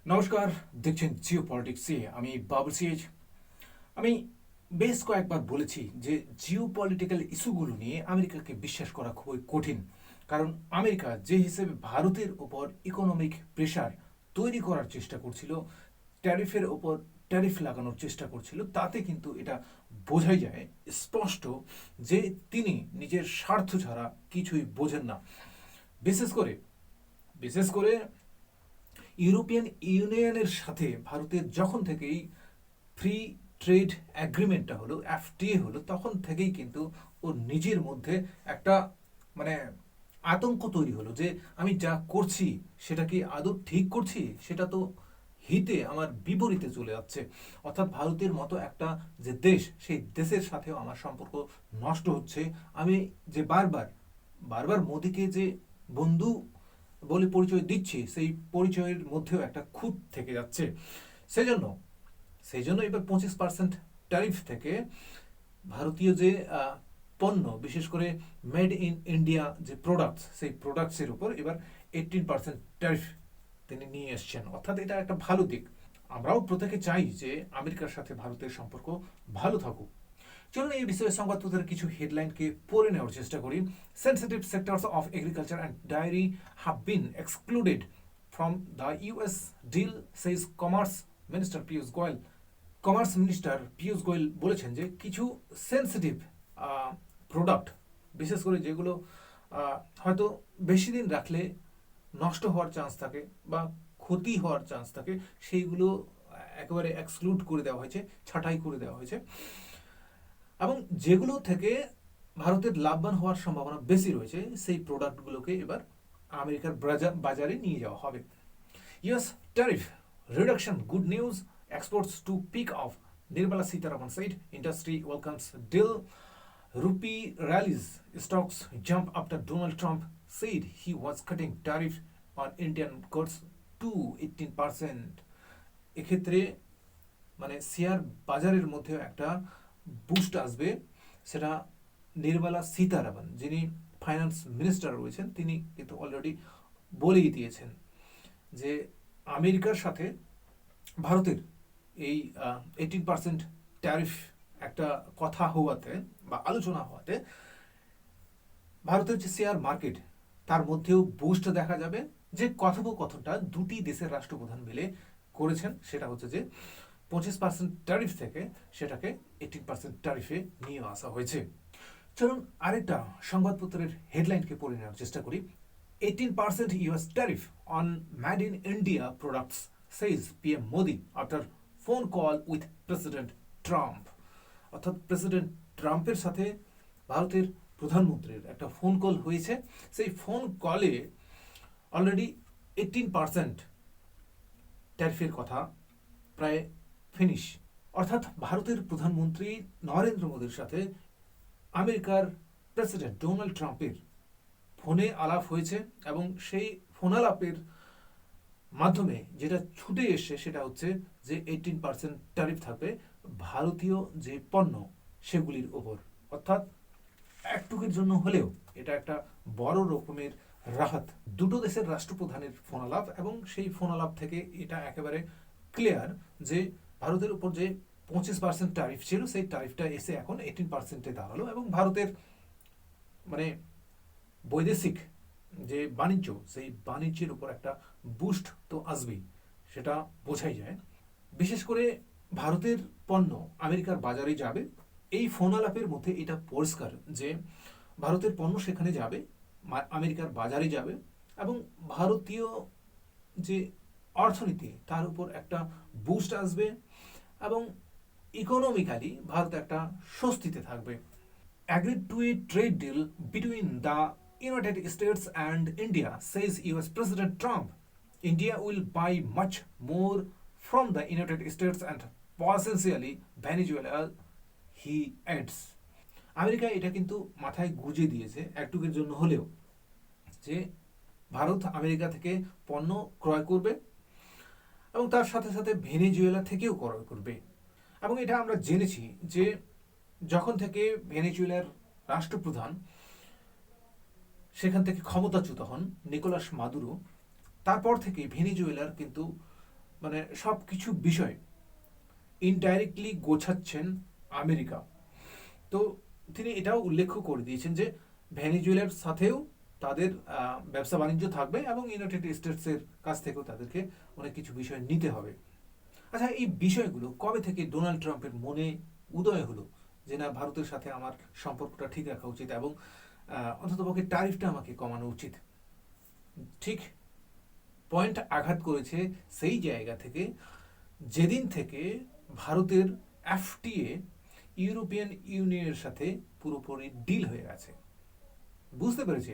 নমস্কার, দেখছেন জিও পলিটিক্সে। আমি বাবুল সিএজ। আমি বেশ কয়েকবার বলেছি যে জিও পলিটিক্যাল ইস্যুগুলো নিয়ে আমেরিকাকে বিশ্বাস করা খুবই কঠিন। কারণ আমেরিকা যে হিসেবে ভারতের ওপর ইকোনমিক প্রেশার তৈরি করার চেষ্টা করছিল, ট্যারিফের ওপর ট্যারিফ লাগানোর চেষ্টা করছিল, তাতে কিন্তু এটা বোঝাই যায় স্পষ্ট যে তিনি নিজের স্বার্থ ছাড়া কিছুই বোঝেন না। বিশেষ করে বিশেষ করে ইউরোপিয়ান ইউনিয়নের সাথে ভারতের যখন থেকেই ফ্রি ট্রেড অ্যাগ্রিমেন্টটা হলো, এফটিএ হলো, তখন থেকেই কিন্তু ওর নিজের মধ্যে একটা মানে আতঙ্ক তৈরি হলো যে আমি যা করছি সেটা কি আদৌ ঠিক করছি, সেটা তো হিতে আমার বিপরীতে চলে যাচ্ছে। অর্থাৎ ভারতের মতো একটা যে দেশ, সেই দেশের সাথেও আমার সম্পর্ক নষ্ট হচ্ছে। আমি যে বারবার বারবার মোদিকে যে বন্ধু বলে পরিচয় দিচ্ছি, সেই পরিচয়ের মধ্যেও একটা খুঁত থেকে যাচ্ছে। সেজন্য সেজন্য এবার 25% ট্যারিফ থেকে ভারতীয় যে পণ্য, বিশেষ করে মেড ইন ইন্ডিয়া যে প্রোডাক্টস, সেই প্রোডাক্টসের উপর এবার 18% ট্যারিফ তিনি নিয়ে এসছেন। অর্থাৎ এটা একটা ভালো দিক। আমরাও প্রত্যেকে চাই যে আমেরিকার সাথে ভারতের সম্পর্ক ভালো থাকুক। চলুন এই বিষয়ে সংবাদপত্রের কিছু হেডলাইনকে পড়ে নেওয়ার চেষ্টা করি। Sensitive sectors of agriculture and dairy have been excluded from the US deal, says commerce minister Piyush Goyal. Commerce minister Piyush Goyal বলেছেন যে কিছু সেন্সিটিভ প্রোডাক্ট, বিশেষ করে যেগুলো হয়তো বেশি দিন রাখলে নষ্ট হওয়ার চান্স থাকে বা ক্ষতি হওয়ার চান্স থাকে, সেইগুলো একেবারে এক্সক্লুড করে দেওয়া হয়েছে, ছাঁটাই করে দেওয়া হয়েছে। এবং যেগুলো থেকে ভারতের লাভবান হওয়ার সম্ভাবনা বেশি রয়েছে, সেই প্রোডাক্টগুলোকে এবার আমেরিকার বাজারে নিয়ে যাওয়া হবে। US tariff reduction good news, exports to peak off, Nirmala Sitharaman said. Industry welcomes deal. Rupee rallies, stocks jump after Donald Trump said he was cutting tariff on Indian goods to 18%. এক্ষেত্রে মানে share বাজারের মধ্যে একটা boost আসবে। সেটা নির্মলা সীতারামন, যিনি finance minister রয়েছেন, তিনি কিন্তু অলরেডি বলেই দিয়েছেন যে আমেরিকার সাথে ভারতের এই 18% ট্যারিফ একটা কথা হওয়াতে বা আলোচনা হওয়াতে ভারতের যে শেয়ার মার্কেট, তার মধ্যেও বুস্ট দেখা যাবে। যে কথোপকথনটা দুটি দেশের রাষ্ট্রপ্রধান মিলে করেছেন, সেটা হচ্ছে যে 25% ট্যারিফ থেকে সেটাকে 18% ট্যারিফে নিয়ে আসা হয়েছে। চলুন আরেকটা সংবাদপত্রের হেডলাইনকে পড়ে নেওয়ার চেষ্টা করি। 18% US tariff on made in India products, says PM Modi after phone call with President Trump. অর্থাৎ প্রেসিডেন্ট ট্রাম্পের সাথে ভারতের প্রধানমন্ত্রীর একটা ফোন কল হয়েছে। সেই ফোন কলে অলরেডি 18% ট্যারিফের কথা প্রায় ফিনিশ। অর্থাৎ ভারতের প্রধানমন্ত্রী নরেন্দ্র মোদীর সাথে আমেরিকার প্রেসিডেন্ট ডোনাল্ড ট্রাম্পের ফোনে আলাপ হয়েছে এবং সেই ফোন আলাপের মাধ্যমে যেটা ছুটে এসছে সেটা হচ্ছে যে 18% ট্যারিফ থাকবে ভারতীয় যে পণ্য সেগুলির ওপর। অর্থাৎ একটুকের জন্য হলেও এটা একটা বড় রকমের রাহত। দুটো দেশের রাষ্ট্রপ্রধানের ফোন আলাপ, এবং সেই ফোন আলাপ থেকে এটা একেবারে ক্লিয়ার যে ভারতের উপর যে 25% ট্যারিফ ছিল, সেই ট্যারিফটা এসে এখন 18%-এ দাঁড়ালো। এবং ভারতের মানে বৈদেশিক যে বাণিজ্য, সেই বাণিজ্যের উপর একটা বুস্ট তো আসবেই, সেটা বোঝাই যায়। বিশেষ করে ভারতের পণ্য আমেরিকার বাজারে যাবে, এই ফোন আলাপের মধ্যে এটা পরিষ্কার যে ভারতের পণ্য সেখানে যাবে, আমেরিকার বাজারে যাবে, এবং ভারতীয় যে অর্থনীতি তার উপর একটা বুস্ট আসবে, এবং ইকোনমিক্যালি ভারত একটা স্বস্তিতে থাকবে। Agreed to a trade deal between the United States and India, says US President Trump. India will buy much more from the United States and potentially Venezuela, he adds. America এটা কিন্তু মাথায় গুঁজে দিয়েছে একটুকের জন্য হলেও যে ভারত আমেরিকা থেকে পণ্য ক্রয় করবে এবং তার সাথে সাথে ভেনেজুয়েলা থেকেও ক্রয় করবে। এবং এটা আমরা জেনেছি যে যখন থেকে ভেনেজুয়েলার রাষ্ট্রপ্রধান সেখান থেকে ক্ষমতাচ্যুত হন নিকোলাস মাদুরো, তারপর থেকে ভেনেজুয়েলার কিন্তু মানে সব কিছু বিষয় ইনডাইরেক্টলি গোছাচ্ছেন আমেরিকা। তো তিনি এটাও উল্লেখ করে দিয়েছেন যে ভেনেজুয়েলার সাথেও তাদের ব্যবসা বাণিজ্য থাকবে এবং ইউনাইটেড স্টেটসের কাছ থেকেও তাদেরকে অনেক কিছু বিষয় নিতে হবে। আচ্ছা, এই বিষয়গুলো কবে থেকে ডোনাল্ড ট্রাম্পের মনে উদয় হলো যে না, ভারতের সাথে আমার সম্পর্কটা ঠিক রাখা উচিত এবং অন্ততপক্ষে ট্যারিফটা আমাকে কমানো উচিত? ঠিক পয়েন্ট আঘাত করেছে সেই জায়গা থেকে যেদিন থেকে ভারতের এফটিএ ইউরোপিয়ান ইউনিয়নের সাথে পুরোপুরি ডিল হয়ে গেছে। বুঝতে পেরেছে,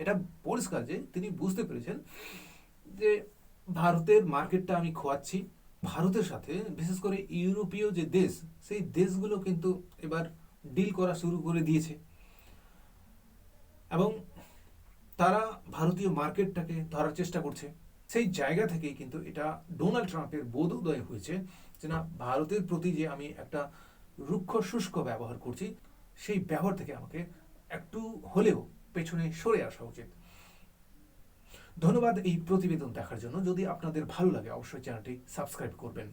এটা পরিষ্কার যে তিনি বুঝতে পেরেছেন যে ভারতের মার্কেটটা আমি খোয়াচ্ছি। ভারতের সাথে বিশেষ করে ইউরোপীয় যে দেশ, সেই দেশগুলো কিন্তু এবার ডিল করা শুরু করে দিয়েছে এবং তারা ভারতীয় মার্কেটটাকে ধরার চেষ্টা করছে। সেই জায়গা থেকেই কিন্তু এটা ডোনাল্ড ট্রাম্পের বোধোদয় হয়েছে যে না, ভারতের প্রতি যে আমি একটা রুক্ষ শুষ্ক ব্যবহার করছি, সেই ব্যবহার থেকে আমাকে একটু হলেও পেছনে সরে আসা উচিত। ধন্যবাদ এই প্রতিবেদন দেখার জন্য। যদি আপনাদের ভালো লাগে অবশ্যই চ্যানেলটি সাবস্ক্রাইব করবেন।